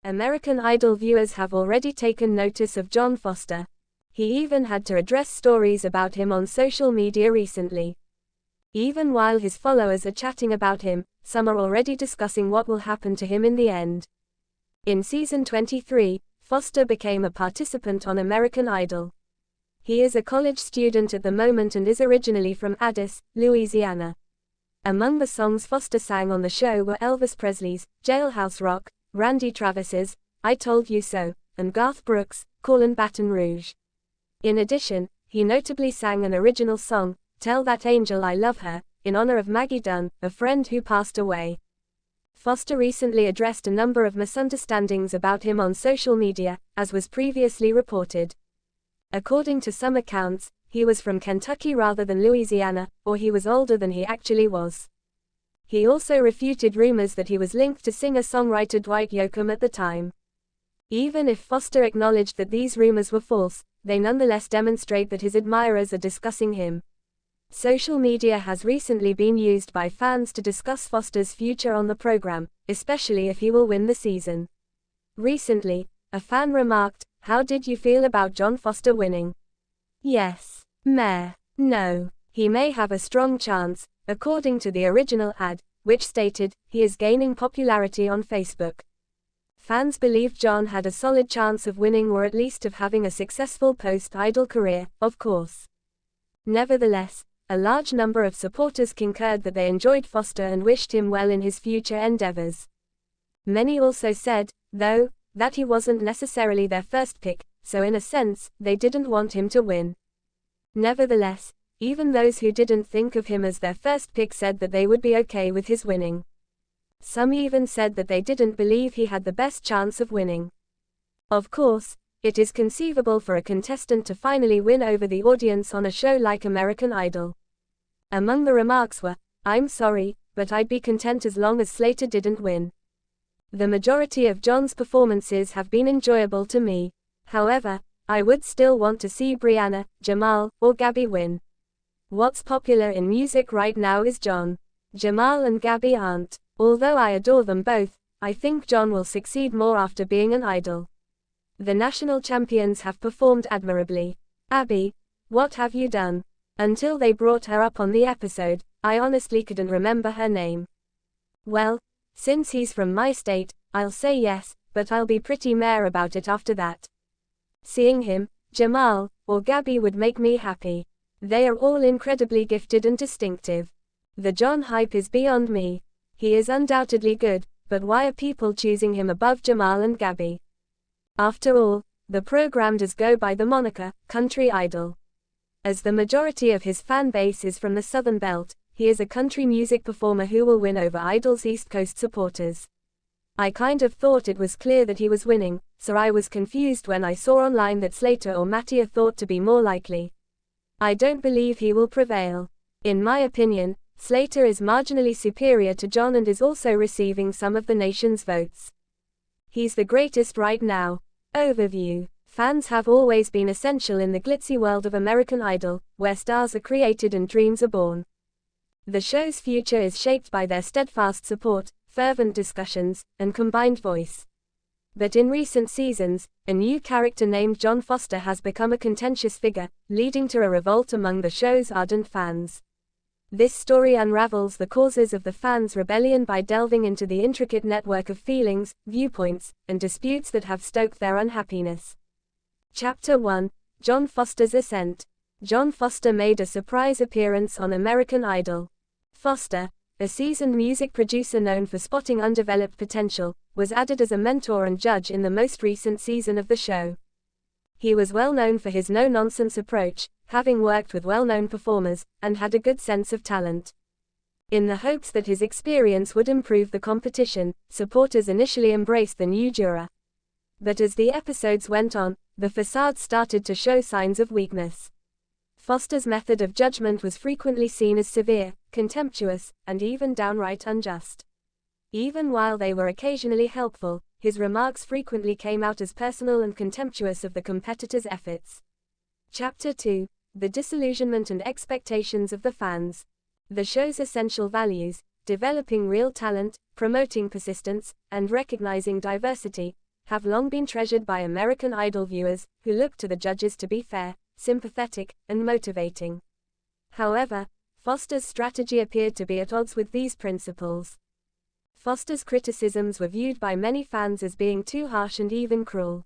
American Idol viewers have already taken notice of Jon Foster. He even had to address stories about him on social media recently. Even while his followers are chatting about him, some are already discussing what will happen to him in the end. In season 23, Foster became a participant on American Idol. He is a college student at the moment and is originally from Addis, Louisiana. Among the songs Foster sang on the show were Elvis Presley's Jailhouse Rock, Randy Travis's I Told You So, and Garth Brooks' Callin' Baton Rouge. In addition, he notably sang an original song, Tell That Angel I Love Her, in honor of Maggie Dunn, a friend who passed away. Foster recently addressed a number of misunderstandings about him on social media, as was previously reported. According to some accounts, he was from Kentucky rather than Louisiana, or he was older than he actually was. He also refuted rumors that he was linked to singer-songwriter Dwight Yoakam at the time. Even if Foster acknowledged that these rumors were false, they nonetheless demonstrate that his admirers are discussing him. Social media has recently been used by fans to discuss Foster's future on the program, especially if he will win the season. Recently, a fan remarked, "How did you feel about Jon Foster winning?" Yes. Meh. No. He may have a strong chance, according to the original ad, which stated, he is gaining popularity on Facebook. Fans believed Jon had a solid chance of winning or at least of having a successful post-Idol career, of course. Nevertheless, a large number of supporters concurred that they enjoyed Foster and wished him well in his future endeavors. Many also said, though, that he wasn't necessarily their first pick, so in a sense, they didn't want him to win. Nevertheless, even those who didn't think of him as their first pick said that they would be okay with his winning. Some even said that they didn't believe he had the best chance of winning. Of course, it is conceivable for a contestant to finally win over the audience on a show like American Idol. Among the remarks were, "I'm sorry, but I'd be content as long as Slater didn't win. The majority of Jon's performances have been enjoyable to me. However, I would still want to see Brianna, Jamal, or Gabby win. What's popular in music right now is Jon. Jamal and Gabby aren't. Although I adore them both, I think Jon will succeed more after being an idol. The national champions have performed admirably. Abby, what have you done?" Until they brought her up on the episode, I honestly couldn't remember her name. Well, since he's from my state, I'll say yes, but I'll be pretty meh about it after that. Seeing him, Jamal, or Gabby would make me happy. They are all incredibly gifted and distinctive. The Jon hype is beyond me. He is undoubtedly good, but why are people choosing him above Jamal and Gabby? After all, the program does go by the moniker, Country Idol. As the majority of his fan base is from the Southern Belt, he is a country music performer who will win over Idol's East Coast supporters. I kind of thought it was clear that he was winning, so I was confused when I saw online that Slater or Matty are thought to be more likely. I don't believe he will prevail. In my opinion, Slater is marginally superior to Jon and is also receiving some of the nation's votes. He's the greatest right now. Overview. Fans have always been essential in the glitzy world of American Idol, where stars are created and dreams are born. The show's future is shaped by their steadfast support, fervent discussions, and combined voice. But in recent seasons, a new character named Jon Foster has become a contentious figure, leading to a revolt among the show's ardent fans. This story unravels the causes of the fans' rebellion by delving into the intricate network of feelings, viewpoints, and disputes that have stoked their unhappiness. Chapter 1: Jon Foster's Ascent. Jon Foster made a surprise appearance on American Idol. Foster, a seasoned music producer known for spotting undeveloped potential, was added as a mentor and judge in the most recent season of the show. He was well known for his no-nonsense approach, having worked with well-known performers, and had a good sense of talent. In the hopes that his experience would improve the competition, supporters initially embraced the new juror. But as the episodes went on, the facade started to show signs of weakness. Foster's method of judgment was frequently seen as severe, contemptuous, and even downright unjust. Even while they were occasionally helpful, his remarks frequently came out as personal and contemptuous of the competitors' efforts. Chapter 2: The Disillusionment and Expectations of the Fans. The show's essential values, developing real talent, promoting persistence, and recognizing diversity, have long been treasured by American Idol viewers, who look to the judges to be fair, sympathetic, and motivating. However, Foster's strategy appeared to be at odds with these principles. Foster's criticisms were viewed by many fans as being too harsh and even cruel.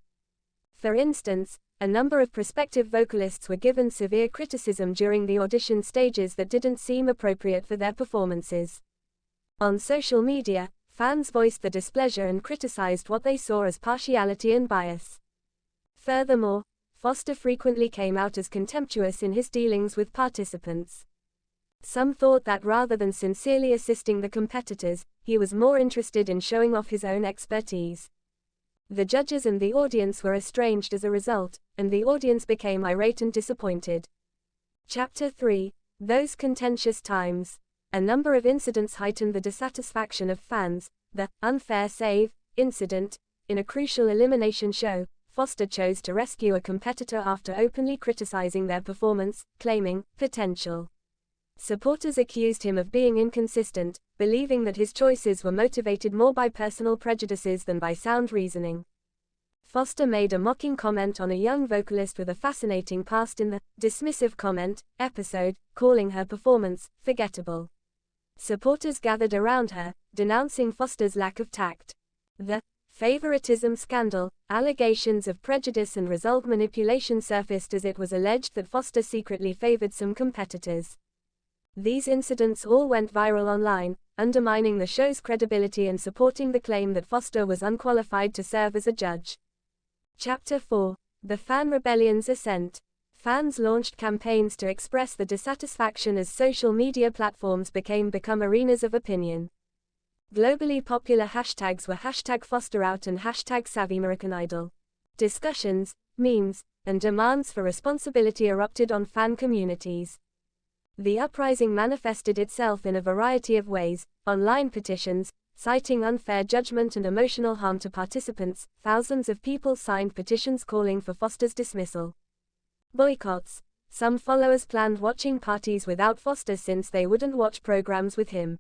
For instance, a number of prospective vocalists were given severe criticism during the audition stages that didn't seem appropriate for their performances. On social media, fans voiced their displeasure and criticized what they saw as partiality and bias. Furthermore, Foster frequently came out as contemptuous in his dealings with participants. Some thought that rather than sincerely assisting the competitors, he was more interested in showing off his own expertise. The judges and the audience were estranged as a result, and the audience became irate and disappointed. Chapter 3: Those Contentious Times. A number of incidents heightened the dissatisfaction of fans. The unfair save incident. In a crucial elimination show, Foster chose to rescue a competitor after openly criticizing their performance, claiming potential. Supporters accused him of being inconsistent, believing that his choices were motivated more by personal prejudices than by sound reasoning. Foster made a mocking comment on a young vocalist with a fascinating past in the dismissive comment episode, calling her performance forgettable. Supporters gathered around her, denouncing Foster's lack of tact. The favoritism scandal, allegations of prejudice and result manipulation surfaced as it was alleged that Foster secretly favored some competitors. These incidents all went viral online, undermining the show's credibility and supporting the claim that Foster was unqualified to serve as a judge. Chapter 4: The Fan Rebellion's Ascent. Fans launched campaigns to express the dissatisfaction as social media platforms become arenas of opinion. Globally popular hashtags were #FosterOut and #SavvyAmericanIdol. Discussions, memes, and demands for responsibility erupted on fan communities. The uprising manifested itself in a variety of ways: online petitions, citing unfair judgment and emotional harm to participants. Thousands of people signed petitions calling for Foster's dismissal. Boycotts. Some followers planned watching parties without Foster since they wouldn't watch programs with him.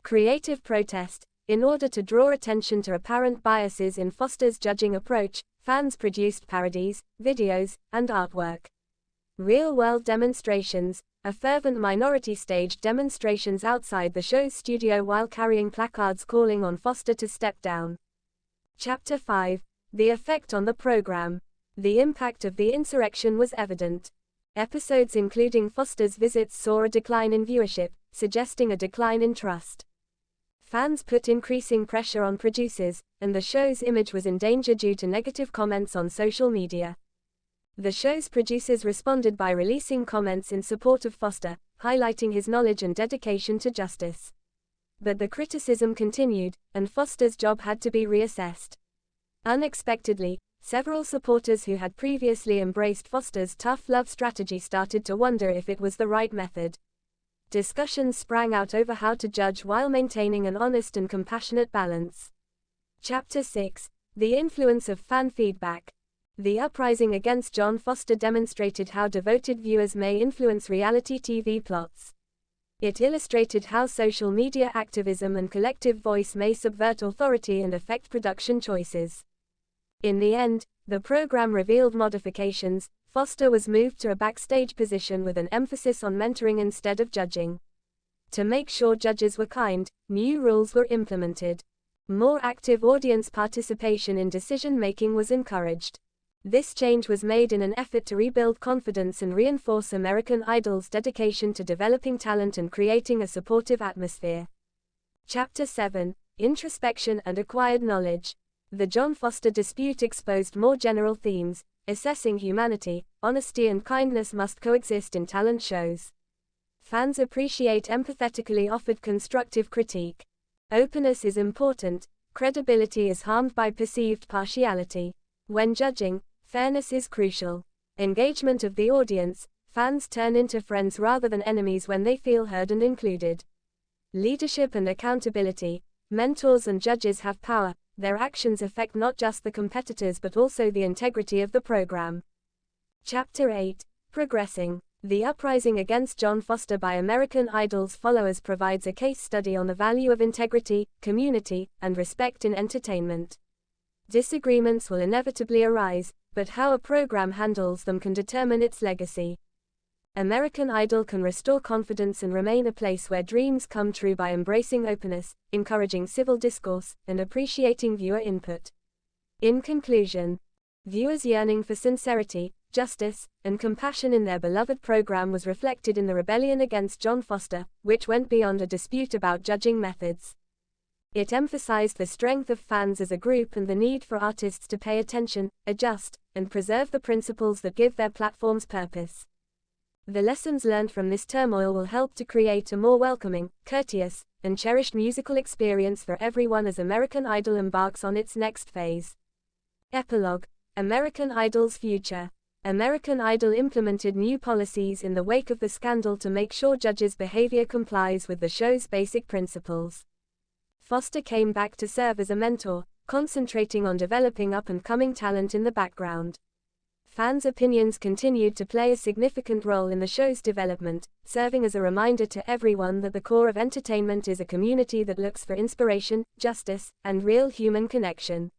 Creative protest. In order to draw attention to apparent biases in Foster's judging approach, fans produced parodies, videos, and artwork. Real-world demonstrations. A fervent minority staged demonstrations outside the show's studio while carrying placards calling on Foster to step down. Chapter 5: The Effect on the Program. The impact of the insurrection was evident. Episodes including Foster's visits saw a decline in viewership, suggesting a decline in trust. Fans put increasing pressure on producers, and the show's image was in danger due to negative comments on social media. The show's producers responded by releasing comments in support of Foster, highlighting his knowledge and dedication to justice. But the criticism continued, and Foster's job had to be reassessed. Unexpectedly, several supporters who had previously embraced Foster's tough love strategy started to wonder if it was the right method. Discussions sprang out over how to judge while maintaining an honest and compassionate balance. Chapter 6: The Influence of Fan Feedback. The uprising against John Foster demonstrated how devoted viewers may influence reality TV plots. It illustrated how social media activism and collective voice may subvert authority and affect production choices. In the end, the program revealed modifications. Foster was moved to a backstage position with an emphasis on mentoring instead of judging. To make sure judges were kind, new rules were implemented. More active audience participation in decision-making was encouraged. This change was made in an effort to rebuild confidence and reinforce American Idol's dedication to developing talent and creating a supportive atmosphere. Chapter 7: Introspection and Acquired Knowledge. The John Foster dispute exposed more general themes. Assessing humanity, honesty and kindness must coexist in talent shows. Fans appreciate empathetically offered constructive critique. Openness is important. Credibility is harmed by perceived partiality. When judging, fairness is crucial. Engagement of the audience. Fans turn into friends rather than enemies when they feel heard and included. Leadership and accountability. Mentors and judges have power. Their actions affect not just the competitors but also the integrity of the program. Chapter 8: Progressing. The uprising against John Foster by American Idol's followers provides a case study on the value of integrity, community, and respect in entertainment. Disagreements will inevitably arise, but how a program handles them can determine its legacy. American Idol can restore confidence and remain a place where dreams come true by embracing openness, encouraging civil discourse, and appreciating viewer input. In conclusion, viewers' yearning for sincerity, justice, and compassion in their beloved program was reflected in the rebellion against John Foster, which went beyond a dispute about judging methods. It emphasized the strength of fans as a group and the need for artists to pay attention, adjust, and preserve the principles that give their platforms purpose. The lessons learned from this turmoil will help to create a more welcoming, courteous, and cherished musical experience for everyone as American Idol embarks on its next phase. Epilogue: American Idol's future. American Idol implemented new policies in the wake of the scandal to make sure judges' behavior complies with the show's basic principles. Foster came back to serve as a mentor, concentrating on developing up-and-coming talent in the background. Fans' opinions continued to play a significant role in the show's development, serving as a reminder to everyone that the core of entertainment is a community that looks for inspiration, justice, and real human connection.